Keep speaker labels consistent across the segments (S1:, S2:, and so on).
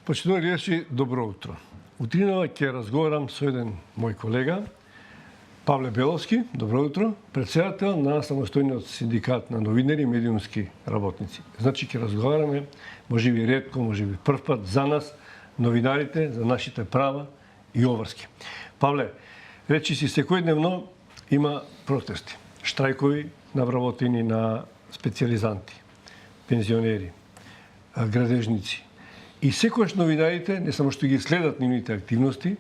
S1: Почитувани гледачи, добро утро. Утринава ќе разговарам со еден мој колега, Павле Беловски, добро утро, председател на самостојниот синдикат на новинари и медиумски работници. Значи ќе разговараме, можеби ретко, можеби прв пат за нас, новинарите, за нашите права и обврски. Павле, речи си секојдневно има протести, штрајкови на вработени на специјализанти, пензионери, градежници. И секојаш новинарите, не само што ги следат нивните активности,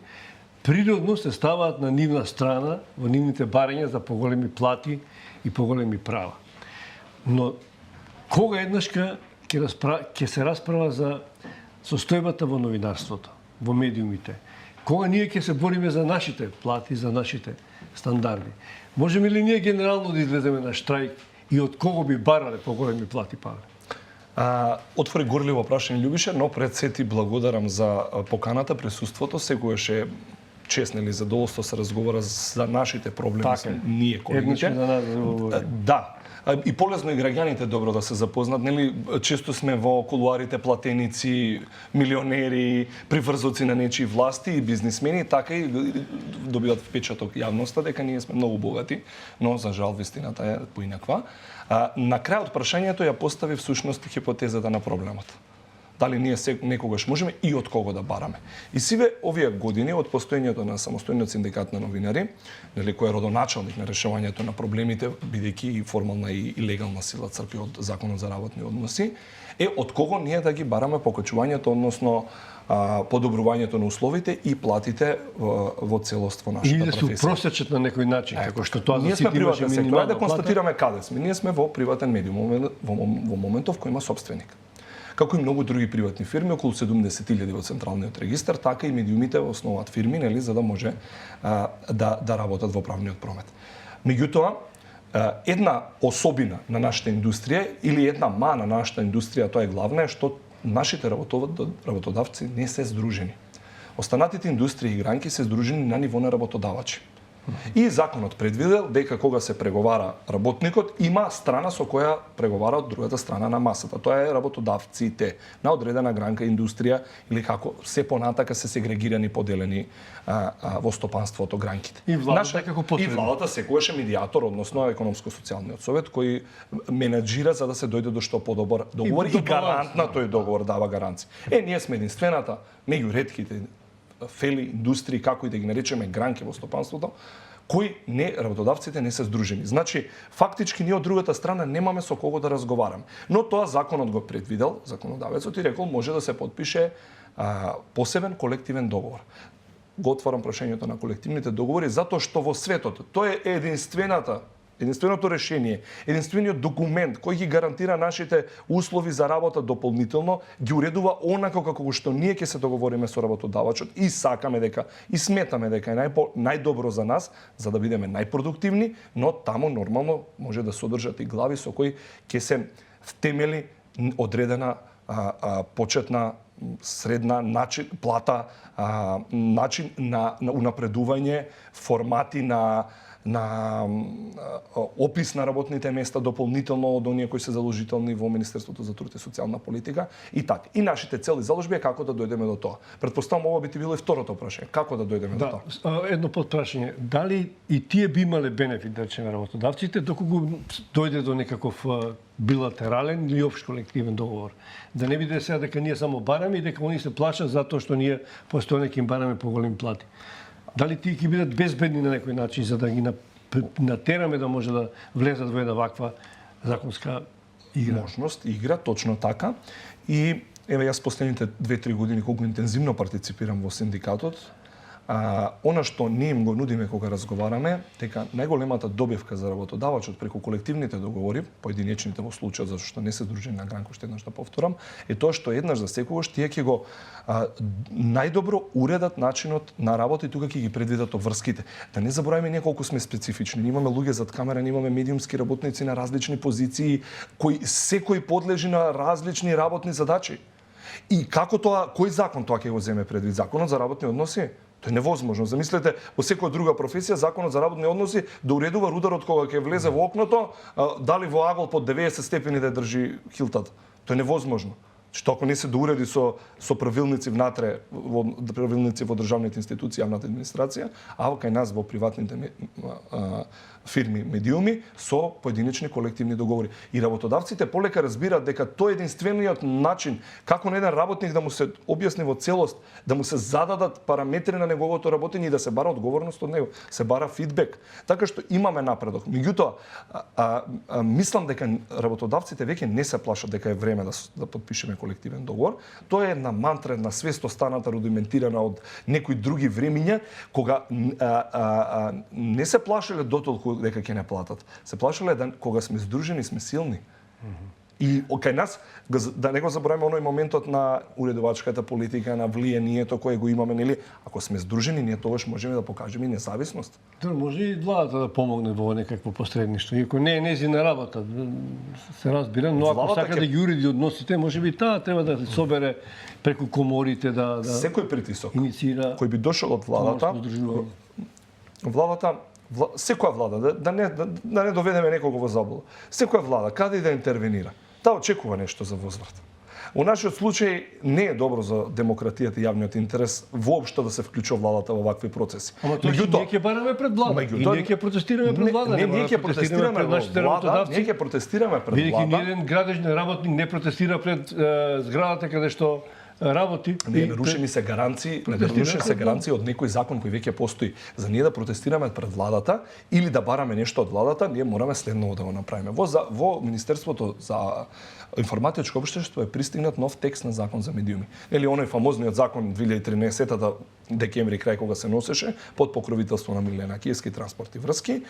S1: природно се ставаат на нивна страна во нивните барања за поголеми плати и поголеми права. Но кога еднашка ќе се расправа за состојбата во новинарството, во медиумите? Кога ние ќе се бориме за нашите плати, за нашите стандарди? Можеме ли ние генерално да излеземе на штрајк и од кого би барале поголеми плати, Павле?
S2: Отвори горливо прашање, Љубише, но пред се ти благодарам за поканата, присуството. Секогаш е чест, нели, задоволство се разговара за нашите проблеми,
S1: Така,
S2: ние колегите.
S1: за нас,
S2: да. И полезно и граѓаните добро да се запознат, нели, често сме во кулуарите платеници, милионери, приврзоци на нечии власти и бизнисмени, така и добиват впечаток јавноста дека ние сме многу богати, но за жал вистината е поинаква. На крајот прашањето ја постави всушност хипотезата на проблемот. Дали ние некогаш можеме и од кого да бараме. И сиве овие години од постоењето на самостојниот синдикат на новинари, нели, кој е родоначалник на решавањето на проблемите, бидејќи и формална и легална сила црпи од Законот за работни односи, е од кого ние да ги бараме покачувањето, односно подобрувањето на условите и платите во целост во нашата професија.
S1: Или да се упростечат на некој начин, како што тоа
S2: ние сме приватен сектор. Ајде да
S1: плата.
S2: констатираме каде сме. Ние сме во приватен медиум во моментов кој има собственик. Како и многу други приватни фирми, околу 70.000 во централниот регистар, така и медиумите основаат фирми, нели, за да може да работат во правниот промет. Меѓутоа, една особина на нашата индустрија или една мана на нашата индустрија, тоа е главна, е што нашите работодавци не се здружени. Останатите индустрии и гранки се здружени на ниво на работодавачи. И законот предвидел дека кога се преговара работникот, има страна со која преговара од другата страна на масата. Тоа е работодавците на одредена гранка индустрија или како се понатака се сегрегирани, поделени во стопанството гранките.
S1: И владата како потребно.
S2: И владата секогаш е медијатор, односно економско-социјалниот совет кој менаџира за да се дојде до што подобар договор и гарант на тој договор дава гаранци. Ние сме единствената меѓу ретките фели индустрии, како и да ги наречеме гранки во стопанството, кои работодавците не се здружени. Значи, фактички ние од другата страна немаме со кого да разговараме. Но тоа законот го предвидел, законодавецот, и рекол може да се подпише посебен колективен договор. Го отварам прашањето на колективните договори затоа што во светот тоа е единственото решение, единствениот документ кој ги гарантира нашите услови за работа дополнително, ги уредува онако како што ние ќе се договориме со работодавачот и сакаме дека и сметаме дека е најдобро за нас, за да бидеме најпродуктивни, но таму нормално може да содржат и глави со кои ќе се втемели одредена почетна средна начин плата, начин на унапредување, формати на опис на работните места дополнително од оние кои се заложителни во Министерството за труд и социјална политика и така. И нашите цели заложби е како да дојдеме до тоа. Претпоставам ова би ти било и второто прашање. Како да дојдеме до тоа?
S1: Едно подпрашање. Дали и тие би имале бенефит, да речеме, работодавците, доколку дојде до некаков билатерален или општ колективен договор? Да не биде сега дека ние само бараме и дека они се плашат затоа што ние постојано ќе им бараме поголеми плати. Дали тие ќе бидат безбедни на некој начин за да ги натераме да може да влезат во една ваква законска игра?
S2: Можност, игра, точно така. И еве јас последните 2-3 години колку интензивно партиципирам во синдикатот, она што ние им го нудиме кога разговараме, дека најголемата добивка за работодавачот преку колективните договори, поединечните во случајот зашто што не се здружени на гранко, што еднаш да повторам, е тоа што еднаш за секогаш тие ќе го најдобро уредат начинот на работа и тука ќе ги предвидат обврските. Да не забораваме ние колку сме специфични. Ние имаме луѓе зад камера, ние имаме медиумски работници на различни позиции, кои секој подлежи на различни работни задачи. И како тоа, кој закон тоа ќе го земе предвид? Законот за работни односи? Тоа е невозможно. Замислете, во секоја друга професија законот за работни односи да уредува рударот кога ќе влезе во окното, дали во агол под 90 степени да држи хилтата. Тоа е невозможно. Што ако не се доуреди со правилници внатре, правилници во државните институции, јавната администрација, а кај нас во приватните фирми, медиуми, со поединечни колективни договори. И работодавците полека разбираат дека тој е единствениот начин како на еден работник да му се објасни во целост, да му се зададат параметри на неговото работење и да се бара одговорност од него, се бара фидбек. Така што имаме напредок. Меѓутоа, мислам дека работодавците веќе не се плашат дека е време да подпишеме колективен договор. Тоа е една мантра, една свест останата рудиментирана од некои други времиња, кога не се плашеле дотолку дека ќе не платат. Се плашеле кога сме здружени, сме силни. И кај нас, да не го забораваме оној моментот на уредувачката политика, на влијанието кое го имаме, нели? Ако сме здружени, ние тогаш можеме да покажеме и независност.
S1: Може и владата да помогне во некакво посредништво. Иако не е незина работа, се разбира, но ако сака да ги уреди односите, можеби таа треба да се собере преку коморите да
S2: секој притисок
S1: инициира
S2: кој би дошол од владата, секоја влада, да не доведеме некого во заблуда. Секоја влада, каде и да интервенира, таа очекува нешто за возврат. Во нашиот случај не е добро за демократијата и јавниот интерес воопшто да се вклучува владата во вакви процеси.
S1: Ама тоа ние ќе бараме пред влада. И ние ќе протестираме пред влада.
S2: Не, ние ќе протестираме пред нашите работодавци. Ние ќе протестираме пред влада.
S1: Бидејќи ниеден градежен работник не протестира пред зградата каде што работи.
S2: Не нарушени се гаранции, од некој закон кој веќе постои. За ние да протестираме пред владата или да бараме нешто од владата, ние мораме следново да го направиме. Во Министерството за информатичко општество е пристигнат нов текст на закон за медиуми. Или оној фамозниот закон 2013 декември крај кога се носеше под покровителство на Милена Киевски транспорт и врски.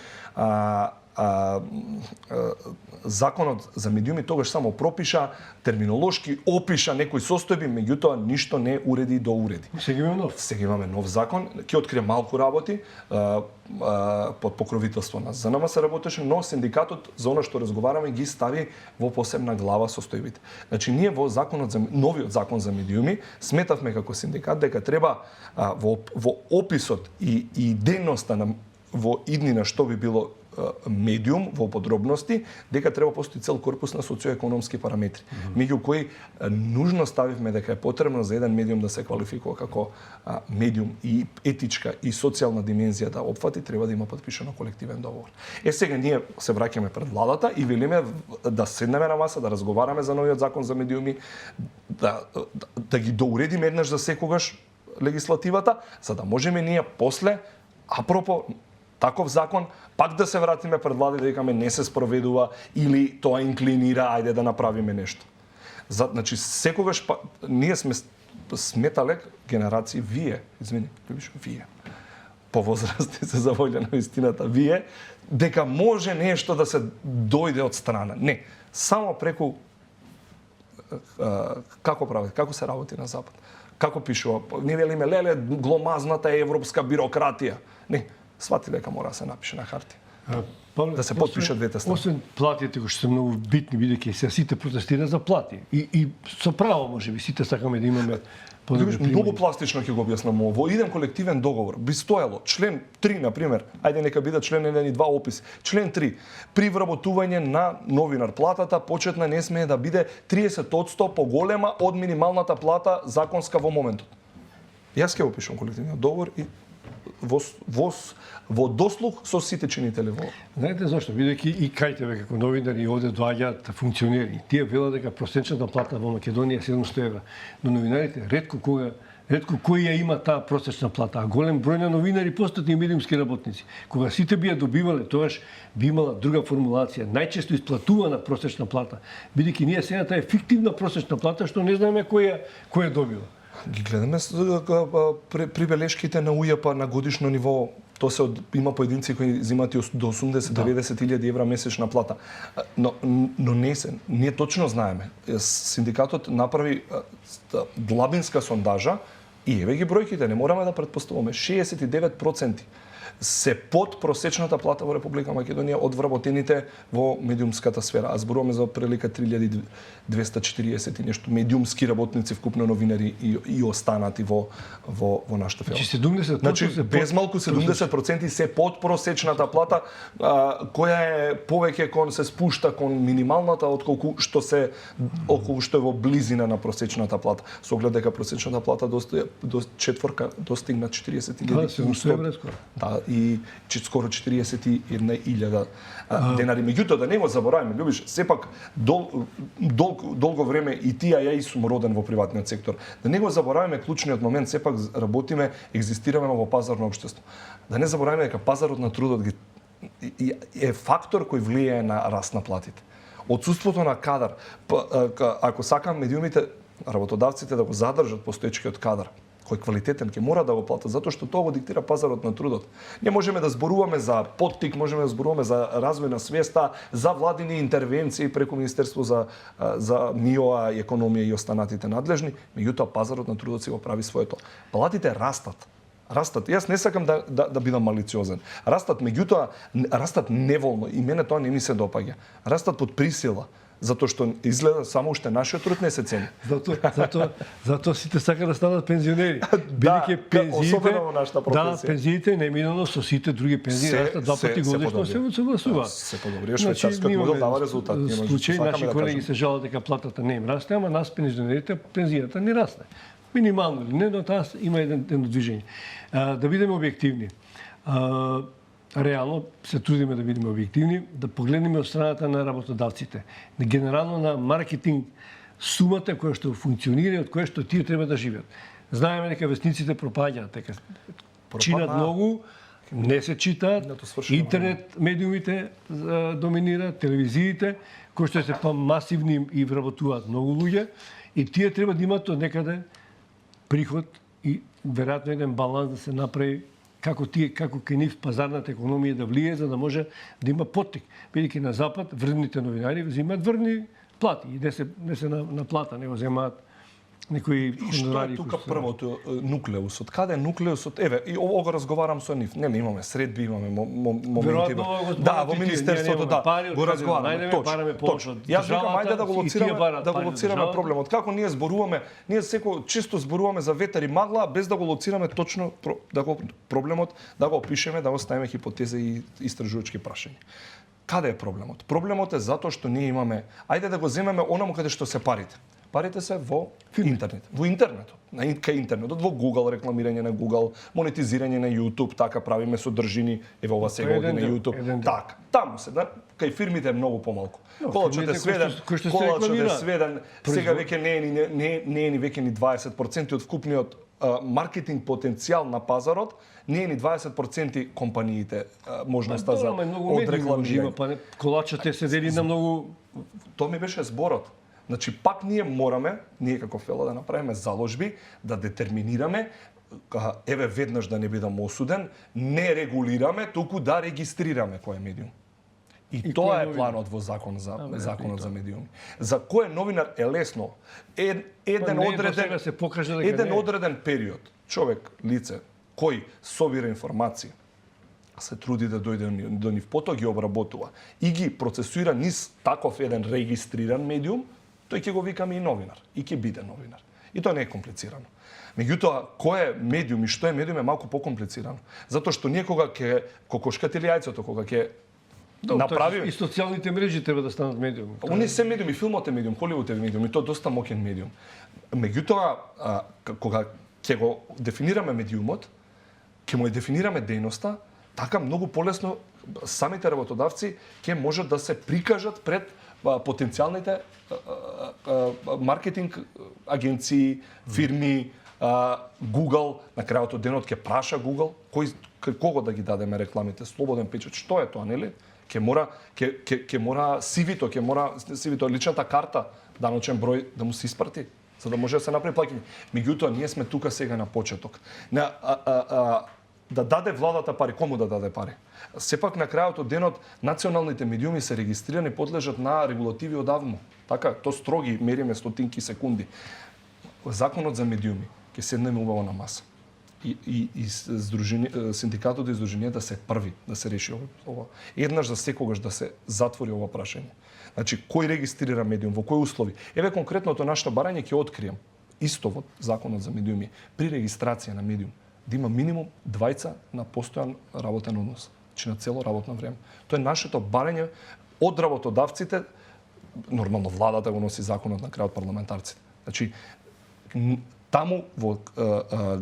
S2: Законот за медиуми тогаш само пропиша, терминолошки опиша некои состојби, меѓутоа ништо не уреди до уреди. Сега имаме нов закон, ќе открие малку работи, под покровителство на ЗНМ се работеше, но синдикатот за она што разговараме ги стави во посебна глава состојбите. Значи ние во новиот закон за медиуми сметавме како синдикат дека треба во описот и дејноста во иднина што би било медиум во подробности, дека треба постои цел корпус на социоекономски параметри, меѓу кои нужно ставивме дека е потребно за еден медиум да се квалификува како медиум и етичка и социјална димензија да опфати, треба да има подпишано колективен договор. Сега ние се враќаме пред владата и велиме да седнеме на маса, да разговараме за новиот закон за медиуми, да ги доуредиме еднаш за секогаш легислативата, за да можеме ние после, апропо таков закон, пак да се вратиме пред влада и да викаме не се спроведува или тоа инклинира, ајде да направиме нешто. Значи секогаш ние сме сметале генерации вие по возрасти се заволја на истината, вие дека може нешто да се дојде од страна. Не, само преку како се работи на запад. Како пишува, не велиме леле гломазната европска бирократија. Не, свати дека мора да се напише на хартија. Да се подпишат двете страни.
S1: Освен платите кои што се многу битни, бидејќи се сите протестираат за плати. И со право можеби сите сакаме да имаме
S2: многу пластично ќе го објаснам ово. Во еден колективен договор би стоело член 3 на пример, ајде нека биде член 1 и 2 опис. Член 3 при вработување на новинар платата почетна не смее да биде 30% поголема од минималната плата законска во моментот. Јас ќе опишам колективниот договор и во дослух со сите чинители во.
S1: Знаете зошто? Бидејќи и кај тебе како новинар и овде доаѓаат функционери. Тие велат дека просечната плата во Македонија е 700 евра. Но новинарите ретко кој ја има таа просечна плата, а голем број на новинари постат и медиумски работници. Кога сите би ја добивале, тогаш би имала друга формулација, најчесто исплатувана просечна плата, бидејќи ние сега таа е фиктивна просечна плата што не знаеме кој ја добива.
S2: Ги гледаме прибелешките на УЈП на годишно ниво. Тоа има поединци кои земаат до 80-90 илјади евра месечна плата. Но не се, ние точно знаеме. Синдикатот направи длабинска сондажа И еве ги бројките, не мораме да претпоставуваме. 69% се под просечната плата во Република Македонија од вработените во медиумската сфера. А зборуваме за прилика 3240 и нешто медиумски работници, вкупно новинари и останати во нашата фирма.
S1: Значи 70%
S2: Значи безмалку 70% се под просечната плата, која е повеќе кон се спушта кон минималната отколку што е во близина на просечната плата. Со оглед дека просечната плата до четворка достигна 40.000. Да, и скоро 41.000 денари. Меѓутоа, да не го забораваме, Љубиш, сепак долго време и ти, а ја и сум роден во приватниот сектор. Да не го забораваме клучниот момент, сепак работиме, екзистираме во пазарно општество. Да не забораваме дека пазарот на трудот е фактор кој влијае на раст на платите. Отсуството на кадар, ако сакам медиумите, работодавците да го задржат постоечкиот кадар, кој квалитетен ќе мора да го платат, затоа што тоа го диктира пазарот на трудот. Не можеме да зборуваме за поттик, можеме да зборуваме за развој на свеста, за владини интервенции преку Министерство за МИОА и економија и останатите надлежни, меѓутоа пазарот на трудот си го прави своето. Платите растат. Јас не сакам да бидам малициозен. Растат, меѓутоа растат неволно и мене тоа не ми се допаѓа. Растат под присила. Затоа што изгледа само уште нашиот труд не се цени.
S1: Затоа сите сака да станат пензионери.
S2: Бидејќи пензиите, особено во нашата професија.
S1: Да, пензиите неминуно со сите други пензии растат два пати годишно, се согласува.
S2: Се подобрува, швајцарскиот модел дава резултат.
S1: Случаи наши колеги се жалат дека платата не им расте, ама нас пензионерите пензијата не расте. Минимално или не, но таа има едно движење. Да бидеме објективни. Реално се трудиме да бидеме објективни, да погледнеме од страната на работодавците, генерално на маркетинг сумата која што функционира и од која што тие треба да живеат. Знаеме дека вестниците пропаѓаат, дека чинат многу, не се читаат, интернет медиумите доминираат, телевизиите, кои што се масивни и вработуваат многу луѓе, и тие треба да имаат од некаде приход и веројатно еден баланс да се направи како кај нив пазарната економија да влие за да може да има поттик. Бидејќи на запад вредните новинари взимаат вредни плати и не се на плата, него земаат некои хонорари.
S2: Што е тука првото нуклеусот? Каде е нуклеусот? Еве, и ово го разговарам со нив. Не, имаме средби, имаме моменти. Да, во министерството го разговараме точно. Јас викам ајде да го лоцираме проблемот. Како ние зборуваме, ние често зборуваме за ветер и магла без да го лоцираме точно проблемот, да го опишеме, да го ставиме хипотеза и истражувачки прашања. Каде е проблемот? Проблемот е затоа што ние имаме, ајде да го земеме онаму каде што се парите. Парите се во интернет. Во интернетот. Кај интернетот, во Google, рекламирање на Google, монетизирање на YouTube, така правиме содржини, ево ова сега оди на YouTube. Така, таму се, кај фирмите е многу помалку. Колачот е сведен, сега веќе не е ни веќе ни 20% од вкупниот маркетинг потенцијал на пазарот, не е ни 20% компаниите можноста за одрекламирање.
S1: Колачот е седели на многу.
S2: Тоа ми беше зборот. Значи, пак ние мораме, ние како фела да направиме заложби, да детерминираме, еве веднаш да не бидам осуден, не регулираме, туку да регистрираме кој е медиум. И тоа е планот во законот за медиуми. За кој новинар е лесно. Еден одреден период, човек, лице, кој собира информација, се труди да дојде до нив, потоа ги обработува и ги процесуира низ таков еден регистриран медиум, тој ќе го викаме и новинар, и ќе биде новинар. И тоа не е комплицирано. Меѓутоа, кој е медиум и што е медиум е малку покомплицирано. Затоа што ние кога ќе кокошката или јајцето, кога ќе направиме...
S1: И социјалните мрежи треба да станат медиуми.
S2: Они се медиуми, филмот е медиум, Холивуд е медиум, и тоа доста моќен медиум. Меѓутоа, кога ќе го дефинираме медиумот, ќе му дефинираме дејноста, така многу полесно самите работодавци ќе можат да се прикажат пред потенцијалните маркетинг агенции, фирми, Google, на крајот од денот ќе праша Google, кого да ги дадеме рекламите, слободен печат, што е тоа, нели? Ќе мора CV-то, личната карта, даночен број да му се испрати, за да може да се направи плаќање. Меѓутоа, ние сме тука сега на почеток. Да даде владата пари, кому да даде пари? Сепак на крајот од денот националните медиуми се регистрирани, подлежат на регулативи одавно. Така, то строги, мериме стотинки секунди. Законот за медиуми ќе седнеме убаво на маса. И синдикатот и издруженијата се први да се реши ова. Еднаш за секогаш да се затвори ова прашање. Значи, кој регистрира медиум, во кои услови? Еве конкретното нашето барање ќе откријам. Исто во Законот за медиуми, при регистрација на медиум, да има минимум 2 на постојан работен однос, значи на цело работно време. Тоа е нашето барање од работодавците, нормално владата го носи законот на крајот парламентарците. Значи, таму во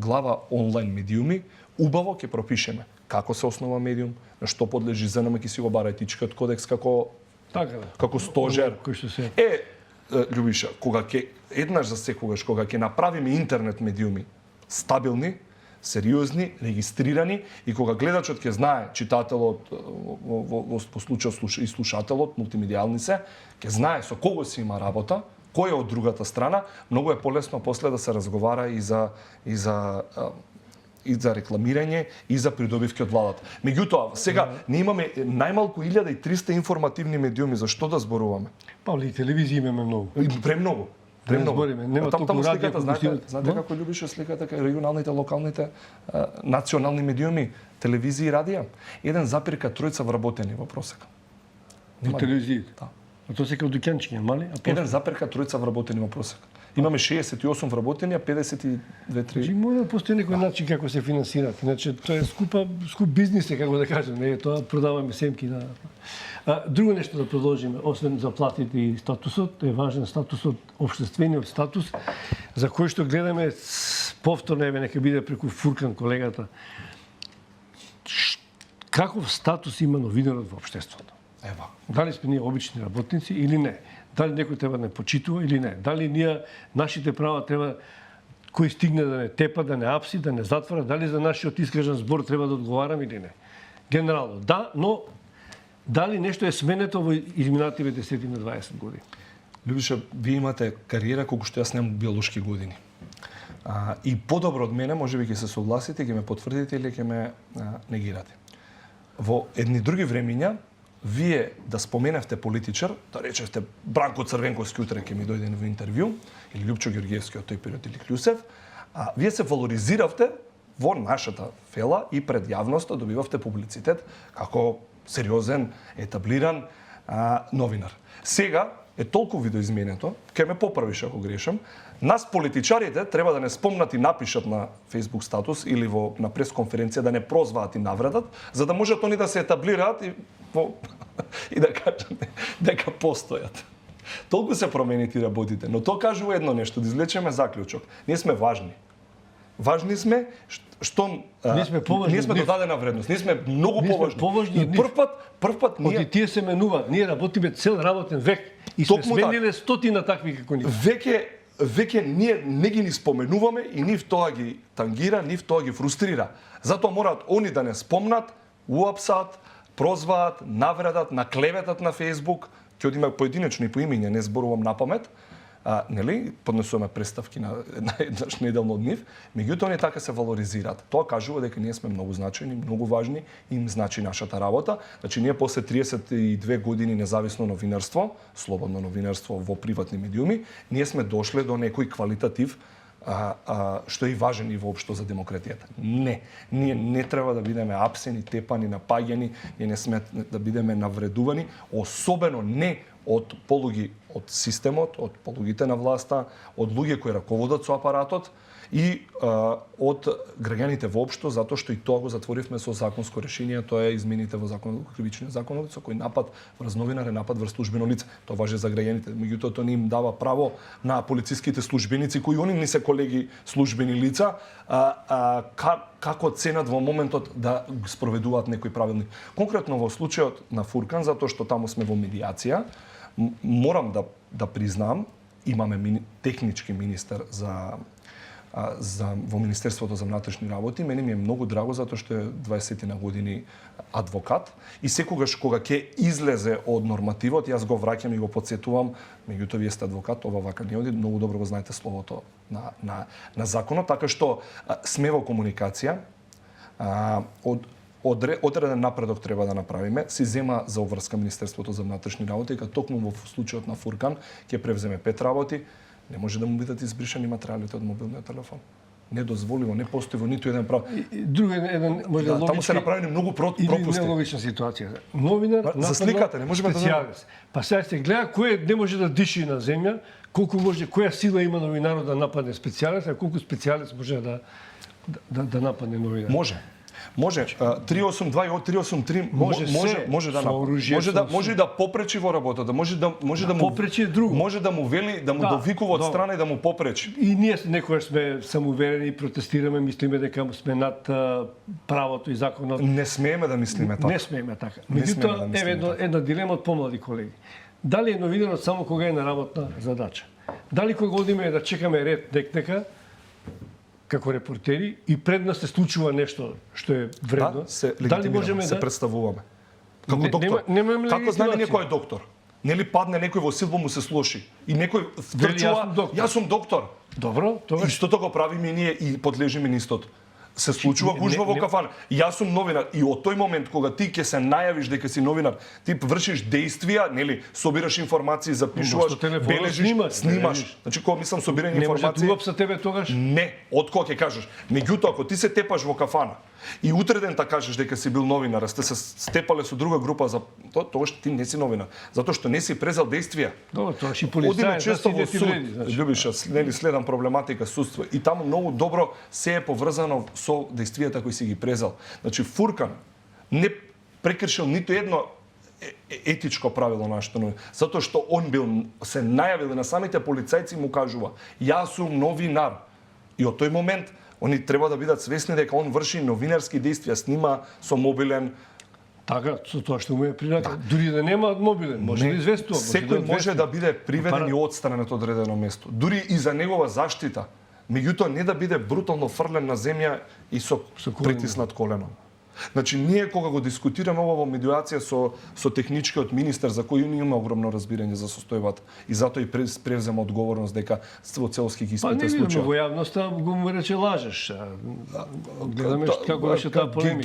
S2: глава онлайн медиуми убаво ќе пропишеме како се основа медиум, на што подлежи ЗНМ, ќе си го бара етичкиот кодекс како стожер.
S1: Кој што се
S2: Љубиша, кога ќе еднаш за секогаш кога ќе направиме интернет медиуми стабилни, сериозни, регистрирани и кога гледачот ќе знае, читателот во случај и слушателот, мултимедијални се, ќе знае со кого си има работа, кој е од другата страна, многу е полесно после да се разговара и за рекламирање и за придобивки од владата. Меѓутоа, сега ние имаме најмалку 1300 информативни медиуми, за што да зборуваме?
S1: Павле, и телевизија имаме многу.
S2: Премногу.
S1: Збориме, нема толку радио,
S2: знаете како љубише сликата кај регионалните, локалните, национални медиуми, телевизија и радија? 1,3 вработени во просек.
S1: Во телевизијата.
S2: Да.
S1: А тоа се како дуќанчиња, мали?
S2: 1,3 вработени во просек. Имаме 68 вработени, а 52-3.
S1: Мора да постои некој начин како се финансираат. Иначе тоа е скуп бизнис, како да кажем, не е тоа продаваме семки на. Друго нешто да продолжиме, освен заплатите и статусот, е важен статусот, општествениот статус, за кој што гледаме повторно, еве нека биде преку Фуркан колегата. Каков статус има новинарот во општеството?
S2: Ева.
S1: Дали сме ние обични работници или не? Дали некој треба да не почитува или не? Дали ние, нашите права треба кој стигне да не тепа, да не апси, да не затвора, дали за нашиот искажан збор треба да одговарам или не? Генерално, да, но дали нешто е сменето во изминативе 10 на 20 години?
S2: Љубиша, вие имате кариера колку што јас немам биолошки години. И подобро од мене, можеби ќе се согласите, ќе ме потврдите или ќе ме негирате. Во едни други времиња, вие да споменавте политичар, да речевте Бранко Црвенковски утре ќе ми дојде во интервју, или Лјупчо Ѓорѓиевски од тој период, или Клјусев, вие се валоризиравте во нашата фела и пред јавноста добивавте публицитет како сериозен, етаблиран новинар. Сега е толку видоизменето, ќе ме поправиш ако грешам, нас политичарите треба да не спомнат и напишат на Facebook статус или на пресконференција да не прозваат и навредат, за да можат они да се етаблираат и да кажат дека постојат. Толку се променити работите, но тоа кажува едно нешто, да извлечеме заклучок. Ние сме важни. Важни сме што ние сме додадена вредност. Ние сме многу поважни. И првпат ние
S1: Оти тие се менуваат. Ние работиме цел работен век и сме смениле стотина такви како ние.
S2: Веќе ние не ги ни споменуваме и нив тоа ги тангира, нив тоа ги фрустрира. Затоа мораат они да не спомнат, уапсат, прозваат, навредат, наклеветат на Facebook, ќе одиме поединечно и по имиња, не зборувам напамет, нели, поднесуваме представки на еднаш неделно од нив, меѓутоа они така се валоризираат. Тоа кажува дека ние сме многу значајни, многу важни и им значи нашата работа. Значи ние после 32 години независно новинарство, слободно новинарство во приватни медиуми, ние сме дошле до некој квалитатив што е и важен и воопшто за демократијата. Не, ние не треба да бидеме апсени, тепани, напаѓани, ние не сме да бидеме навредувани, особено не од полуги од системот, од полугите на власта, од луѓе кои раководат со апаратот и од граѓаните воопшто, затоа што и тоа го затворивме со законско решение, тоа е измените во законот, кривичниот законот, со кој напад врз новинар е напад врз службено лице. Тоа важи за граѓаните, меѓутоа тоа не им дава право на полициските службеници кои они не се колеги службени лица, како ценат во моментот да спроведуваат некој правилник. Конкретно во случајот на Фуркан, затоа што таму сме во медијација, морам да признам, имаме технички министер во Министерството за внатрешни работи. Мене ми е многу драго затоа што е 20 на години адвокат и секогаш кога ќе излезе од нормативот, јас го враќам и го потсетувам, меѓутоа вие сте адвокат, ова вака не оди, многу добро го знаете словото на законот, така што сме во комуникација. Одреден напредок треба да направиме. Си зема за обврска Министерството за внатрешни работи, кога токму во случајот на Фуркан ќе превземе 5 работи. Не може да му бидат избришани материјалите од мобилниот телефон. недозволиво, не постои во ниту еден прав.
S1: Друг еден може да,
S2: таму се направени многу пропусти.
S1: Или нелогична ситуација. Новинар
S2: За сликата не можеме да
S1: специјалист. Па сега се гледа кој не може да диши на земја, колку може, која сила има новинарот да нападне специјалист, а колку специјалист може да нападне новинар.
S2: Може 382 и 383 може да може да попречи во работата, може да му
S1: попречи друго.
S2: Може да му вели да му довикува од страна и да му попречи.
S1: И ние некогаш сме самоуверени и протестираме, мислиме дека сме над правото и законот.
S2: Не смееме да мислиме така.
S1: Не смееме така. Меѓутоа, една дилема од помлади колеги. Дали е новинарот само кога е на работна задача? Дали кога одиме да чекаме ред некнека, како репортери, и пред нас се случува нешто што е вредно, дали можеме
S2: се представуваме како доктор? Како знаеме некој е доктор? Нели падне некој во силба му се слоши и некој втрчува, јас сум доктор.
S1: Добро, тогаш
S2: Истото го правиме и ние и подлежиме на истото. Се случува гужва во кафана. Јас сум новинар и од тој момент кога ти ќе се најавиш дека си новинар, ти вршиш действија, нели, собираш информации, запишуваш, бележиш, снимаш. Значи кога мислам собирање информации,
S1: не може да тебе тогаш?
S2: Не, од кога ќе кажеш. Меѓутоа ако ти се тепаш во кафана и утре ден кажеш дека си бил новинар, сте се степале со друга група за тогаш ти не си новинар, затоа што не си презел действија.
S1: Добро, тоа ши полицај,
S2: често во суд, Љубиша, нели следам проблематика судство и таму многу добро се е поврзано со действијата кои си ги презел. Значи Фуркан не прекршил ниту едно етичко правило нашето новина, затоа што он бил се најавил на самите полицајци му кажува: "Јас сум новинар." И од тој момент они треба да бидат свесни дека он врши новинарски действија, снима со мобилен.
S1: Така, со тоа што му е прилика. Дури да нема мобилен, може да известува.
S2: Секој може да биде приведен и одстранен од одредено место. Дури и за негова заштита. Меѓутоа не да биде брутално фрлен на земја и со притиснат колено. Значи, ние кога го дискутираме ова во медиација со техничкиот министер, за кој ние има огромно разбирање за состојбата, и затоа и превзема одговорност дека во целоски ги испита случај.
S1: Па не во јавноста го му рече лажеш. Гледаме како беше таа полемика.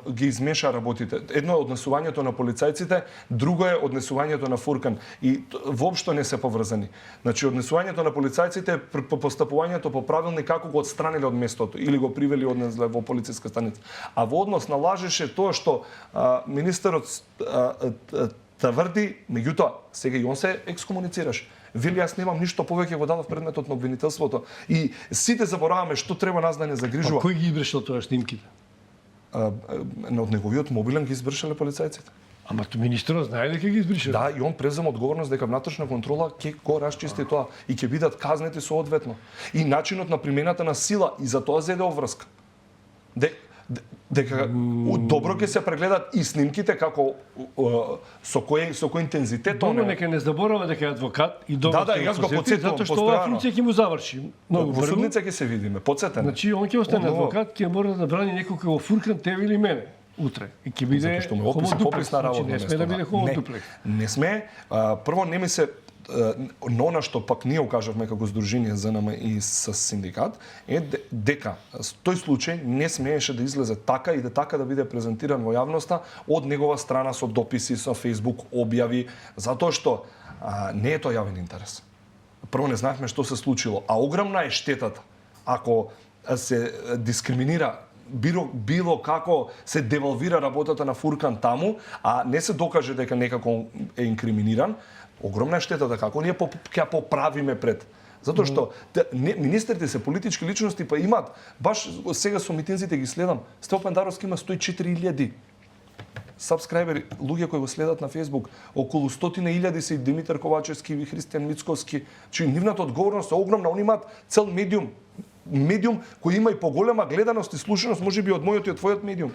S2: Ги измеша работите. Едно е однесувањето на полицајците, друго е однесувањето на Фуркан. И воопшто не се поврзани. Значи, однесувањето на полицајците е постапувањето по правилник како го отстраниле од местото или го привели однесле во полициска станица. А во однос на лажеше тоа што министерот тврди, меѓутоа сега и он се екскомуницираш. Вели, јас немам ништо повеќе, го дадов предметот на обвинителството и сите забораваме што треба нас да не загрижува.
S1: А кој ги избршал тоа снимките?
S2: Од неговиот мобилен ги избршале полицајците.
S1: Ама министерот знае дека ги избршале.
S2: Да, и он презема одговорност дека внатрешна контрола ќе го расчисти тоа и ќе бидат казнети соодветно. И начинот на примената на сила и за тоа зеде обврска. Дека добро ќе се прегледат и снимките како со кој интензитет он е.
S1: Нека не заборава дека е адвокат и добро.
S2: Да, јас го потсетувам
S1: затоа што оваа функција ќе му заврши. Многу
S2: во судница ќе се видиме, потсетен.
S1: Значи он ќе остане адвокат, ќе мора да брани некој кој го Фуркан тебе или мене утре. И ќе биде
S2: попис на работно место.
S1: Не сме да биде хомодуплекс.
S2: Не сме. Прво не ми се но на што пак ние укажавме како здружение ЗНМ и со синдикат е дека тој случај не смееше да излезе така и така да биде презентиран во јавноста од негова страна со дописи, со Facebook објави, затоа што не е тоа јавен интерес. Прво не знаевме што се случило, а огромна е штетата ако се дискриминира било како се девалвира работата на Фуркан таму, а не се докаже дека некако е инкриминиран. Огромна е штетата како ние ќе поправиме пред. Затоа што министрите се политички личности, па имаат, баш сега со митинзите ги следам, Стефан Даровски има 104.000 сабскрајбери, луѓе кои го следат на Facebook, околу 100.000 се и Димитар Ковачевски и Христијан Мицковски, чии нивната одговорност е огромна, они имаат цел медиум кој има и поголема гледаност и слушаност, можеби од мојот и од твојот медиум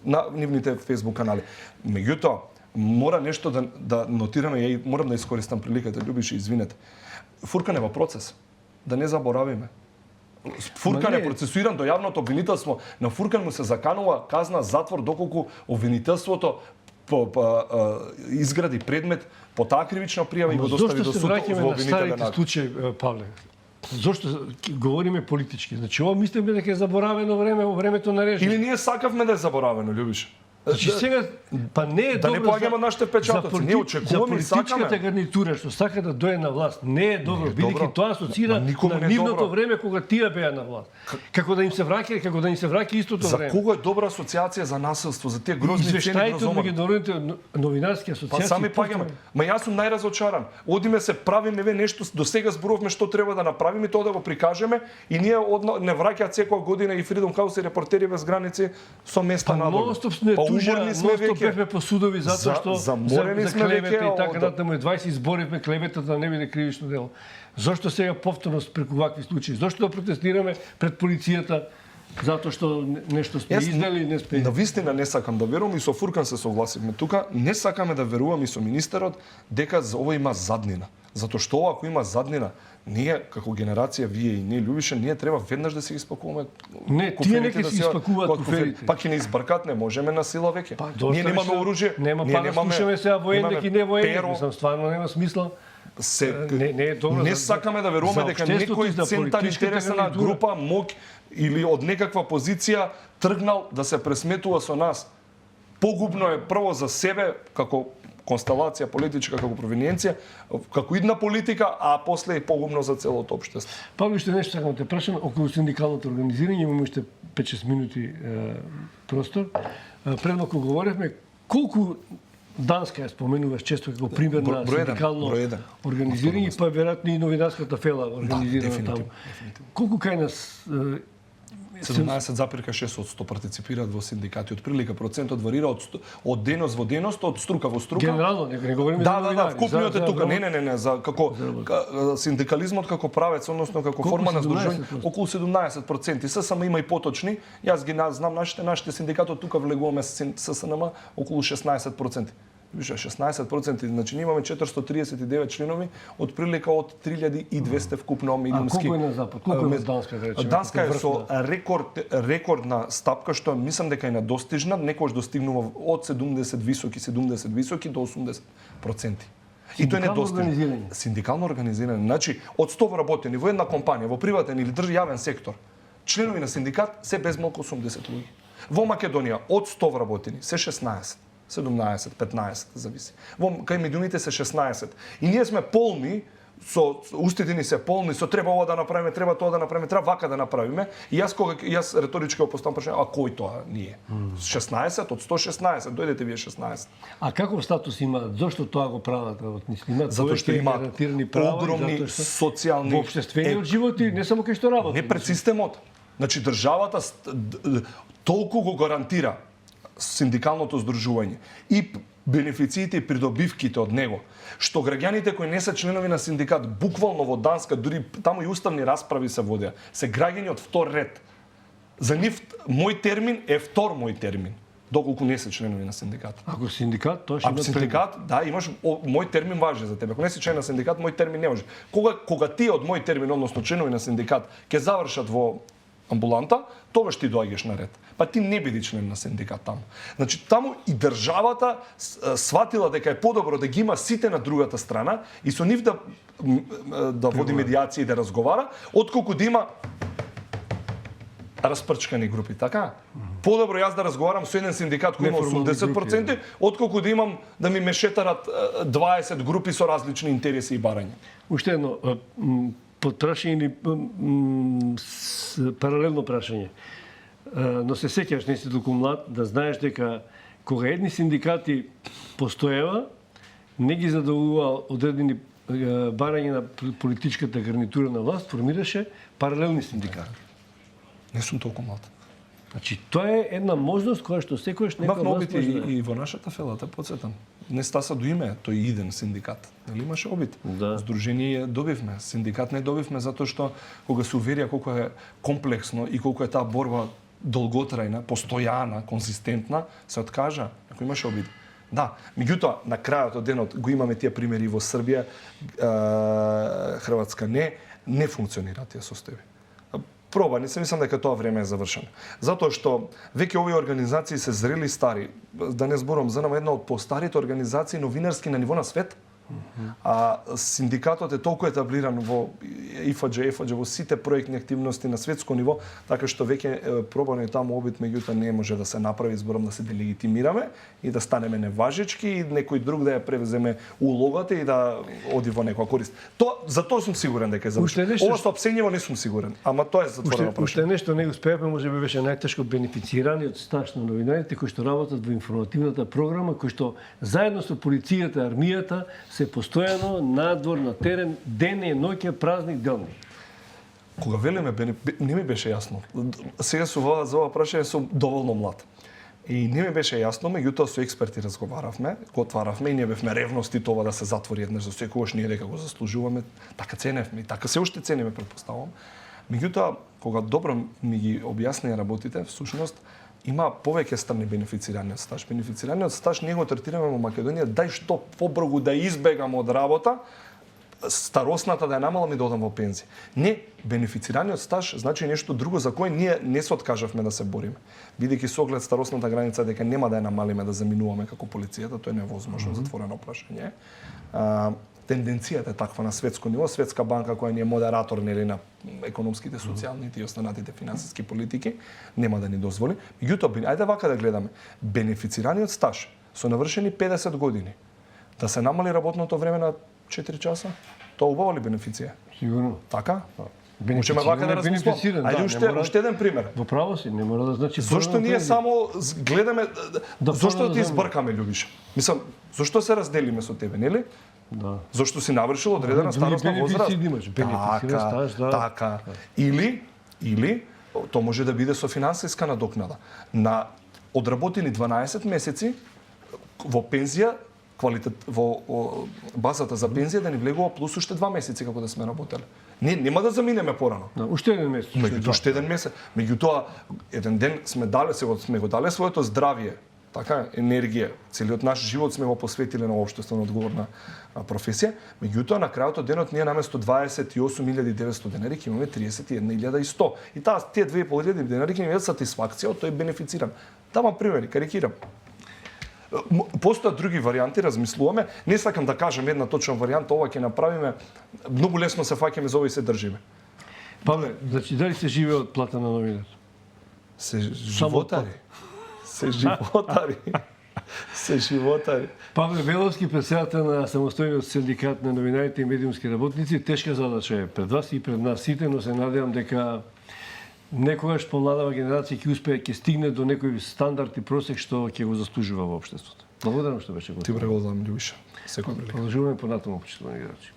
S2: на нивните Facebook канали. Меѓутоа, мора нешто да нотираме, ја морам да искористам приликата, Љубише, извинете. Фуркан е во процес. Да не заборавиме. Фуркан е процесуиран до јавното обвинителство. На Фуркан му се заканува казна затвор доколку обвинителството изгради предмет по таа кривична пријава и го достави до суд во обвинителен акт.
S1: Случај, Павле? Зошто говориме политички? Значи, ова мислиме дека е заборавено време во времето на режим.
S2: Или ние сакавме да е заборавено, Љубише?
S1: Значи сега па не е
S2: да не
S1: добро
S2: поаѓаме нашите впечатоци. Ние очекуваме и
S1: за политичката
S2: сакаме.
S1: гарнитура што сака да дојде на власт. Не е добро, бидејќи тоа асоцира
S2: никому
S1: на
S2: не е
S1: нивното
S2: добро.
S1: време кога тие беа на власт. Како да им се враќа истото
S2: За
S1: време.
S2: кого е добра асоциација за насилство, за тие грозни цени
S1: Извештаите од
S2: грозомор?
S1: меѓународните новинарски асоциации.
S2: Па сами паѓаме. Ма јас сум најразочаран. Одиме се правиме нешто, до сега зборувавме што треба да направиме, тоа да го прикажеме и ние не враќаат секоја година и Freedom House и Репортери без граници со места
S1: Па
S2: надолу.
S1: ностоп сме тужа,
S2: сме
S1: ностоп
S2: веќе.
S1: бевме по судови затоа што
S2: заморени сме
S1: клевета
S2: веќе
S1: и така
S2: од-
S1: натаму 20 изборивме клеветата да не биде кривично дело. Зошто сега повторно преку вакви случаи? Зошто да протестираме пред полицијата затоа што нешто сме изнели, не сме.
S2: На вистина не сакам да верувам и со Фуркан се согласивме тука, не сакаме да верувам и со министерот дека за ова има заднина. Затоа што ова ако има заднина, ние како генерација, вие и ние Љубиша, ние треба веднаш да се испакуваме.
S1: Не, тие
S2: куферите
S1: нека
S2: да
S1: си испакуваат
S2: код
S1: куферите.
S2: Па ќе не избркат, не можеме на сила веќе. Ние немаме оружје,
S1: Нема
S2: ние
S1: па да слушаме сега военник и не военник,
S2: перо.
S1: мислам стварно нема смисла.
S2: Не
S1: е добро
S2: не
S1: за-
S2: сакаме да веруваме
S1: за
S2: дека
S1: општеството и
S2: некој
S1: за
S2: центар
S1: политичката
S2: интересна
S1: гарнитура.
S2: група, моќ или од некаква позиција тргнал да се пресметува со нас. Погубно е прво за себе како констелација политичка, како провиненција, како идна политика, а после и погубно за целото општество.
S1: Павле, уште нешто сакам да те прашам околу синдикалното организирање, имаме уште 5-6 минути простор. Пред малку говоревме колку Данска ја споменуваш често како пример на
S2: Број еден,
S1: синдикално
S2: број еден.
S1: организирање, па веројатно и новинарската фела организирана
S2: дефинитивно,
S1: таму. Колку кај нас
S2: 17,6 од 100 партиципираат во синдикати. Од прилика процентот варира од деност во деност, од струка во струка.
S1: генерално, не говориме за
S2: Да,
S1: новинари.
S2: вкупниот е тука.
S1: за-
S2: Не, за како синдикализмот како правец, односно како
S1: Колку?
S2: форма на
S1: 17%?
S2: здружување, околу 17%. Се само има и поточни. Јас ги знам нашите синдикати од тука влегуваме ССНМ околу 16%. Више 16%, значи ние имаме 439 членови, од прилика од 3200 вкупно медиумски.
S1: А колку е на запад? Колку е на Данска, да речеме?
S2: Данска е
S1: како
S2: со рекордна стапка, што мислам дека е надостижна, некојаш достигнува од 70 високи до 80%. И тоа е
S1: Синдикално
S2: недостижно.
S1: организирање.
S2: Синдикално организирање. Значи, од 100 вработени во една компанија, во приватен или јавен сектор, членови на синдикат се без малку 80 луѓе. Во Македонија од 100 вработени се 16. 17, 15, зависи. Кај медиумите се 16. И ние сме полни, устите ни се полни, треба ова да направиме, треба тоа да направиме, треба вака да направиме. И јас реторички го поставам прашање, а кој тоа ние? 16 од 116, дојдете вие 16.
S1: А каков статус имаат? Зошто тоа го прават? Имаат
S2: Затоа што имаат
S1: гарантирани права,
S2: огромни
S1: затоа што
S2: социјални
S1: во општествениот живот и не само кај што работат.
S2: Не пред системот. Значи државата толку го гарантира синдикалното здружување и бенефициите и придобивките од него, што граѓаните кои не се членови на синдикат, буквално во Данска, дури таму и уставни расправи се водеа, се граѓани од втор ред. За нив мој термин е втор мој термин, доколку не се членови на синдикат.
S1: Ако синдикат, тоа ќе
S2: А синдикат, да, имаш мој термин важи за тебе. Ако не си член на синдикат, мој термин не може. Кога ти од мој термин, односно членови на синдикат, ќе завршат во амбуланта, тогаш ти доаѓаш на ред. Па ти не биди член на синдикат таму. Значи таму и државата сватила дека е подобро да ги има сите на другата страна и со нив да води медијација и да разговара, отколку да има распрчкани групи, така? Подобро јас да разговарам со еден синдикат кој има 80%, отколку да имам да ми мешетарат 20 групи со различни интереси и барања.
S1: Уште едно потрашање или паралелно прашање. Но се сеќаш, не си толку млад, да знаеш дека кога едни синдикати постоева, не ги задоволува одредени барања на политичката гарнитура на власт, формираше паралелни синдикати.
S2: Не сум толку млад.
S1: Значи, тоа е една можност која што секојаш нека
S2: Имавме
S1: власт
S2: обид
S1: може да...
S2: и во нашата фела, те подсетам. Не стаса до име тој иден синдикат. Нели имаше обид?
S1: Да.
S2: Здружение добивме, синдикат не добивме затоа што кога се уверија колку е комплексно и колку е таа борба долготрајна, постојана, конзистентна, се откажа. Ако имаше обид. Да, меѓутоа на крајот од денот го имаме тие примери во Србија, Хрватска не функционираат тие состојби. Проба, не се мислам дека тоа време е завршено. Затоа што веќе овие организации се зрели стари. Да не зборам за нам една од постарите организации новинарски на ниво на свет. А синдикатот е толку етаблиран во ИФДЖ во сите проектни активности на светско ниво, така што веќе пробано е таму обид, меѓутоа не може да се направи, зборам да се делегитимираме и да станеме неважички и некој друг да ја превземе улогата и да оди во некоја корист. За тоа сум сигурен дека е завршено. Ова соопсењево не сум сигурен, ама тоа е затворено прашање.
S1: Уште нешто не успеавме, можеби беше најтешко бенефицираниот стаж на новинарите кои што работат во информативната програма, кои што заедно со полицијата, армијата се постојано надвор на терен, ден и ноќе, празник, делник.
S2: Кога велиме не ми беше јасно. Сега за ова прашање сум доволно млад. И не ми беше јасно, меѓутоа со експерти разговаравме, го отваравме и ние бевме ревности тоа да се затвори еднаш за секогаш, ние дека го заслужуваме, така ценевме и така се уште цениме, претпоставувам. Меѓутоа, кога добро ми ги објаснија работите, всушност има повеќе страни бенефицираниот стаж. Бенефицираниот стаж ние го третираме во Македонија дај што побргу да избегам од работа, старосната да ја намалам и да одам во пензија. Не, бенефицираниот стаж значи нешто друго за кое ние не се откажавме да се бориме. Бидејќи со оглед старосната граница дека нема да ја намалиме да заминуваме како полицијата, тоа е невозможно, затворено прашање. Тенденцијата е таква на светско ниво, Светска банка која ни е модератор нели на економските, социјалните и останатите финансиски политики, нема да ни дозволи. Меѓутоа, ајде вака да гледаме. Бенефицираниот стаж со навршени 50 години да се намали работното време на 4 часа, тоа убава ли бенефиција?
S1: Сигурно.
S2: Така? Можеме вака да размислуваме. Ајде уште еден пример.
S1: Во право си, не мора да значи.
S2: Зошто ние само гледаме зошто ти избркаме, Љубиша? Мислам, зошто се разделиме со тебе, нели?
S1: Да.
S2: Зошто си навршил одредена старосна возраст? Така. Или тоа може да биде со финансиска надокнада. На одработени 12 месеци во пензија во базата за пензија да ни влегува плюс уште 2 месеци како да сме работеле. Нема да заминеме порано.
S1: Да, уште еден месец.
S2: Уште еден месец. Меѓутоа, еден ден сме го дале своето здравје, така, енергија, целиот наш живот сме го посветиле на општествено одговорна професија, меѓутоа на крајот од денот ние наместо 28.900 денари ќе имаме 31.100. И тие 2.500 денари ќе ни дадат сатисфакција од тој бенефициран. Давам примери, карикирам. Постојат други варијанти, размислуваме. Не сакам да кажам една точна варијанта, ова ќе направиме, многу лесно се фаќаме за ова и се држиме.
S1: Павле, значи дали се живее од плата на новинар?
S2: Се животари. Се животари. Се животари.
S1: Павле Беловски, председател на самостојниот синдикат на новинарите и медиумски работници, тешка задача е пред вас и пред нас сите, но се надевам дека некогаш помладава генерација ќе успее ќе стигне до некој стандард и просек што ќе го заслужува во општеството. Благодарам што беше готово.
S2: Ти благодарам, Љубиша. Секој прилика.
S1: Продолжуваме понатаму, почитувани гледачи.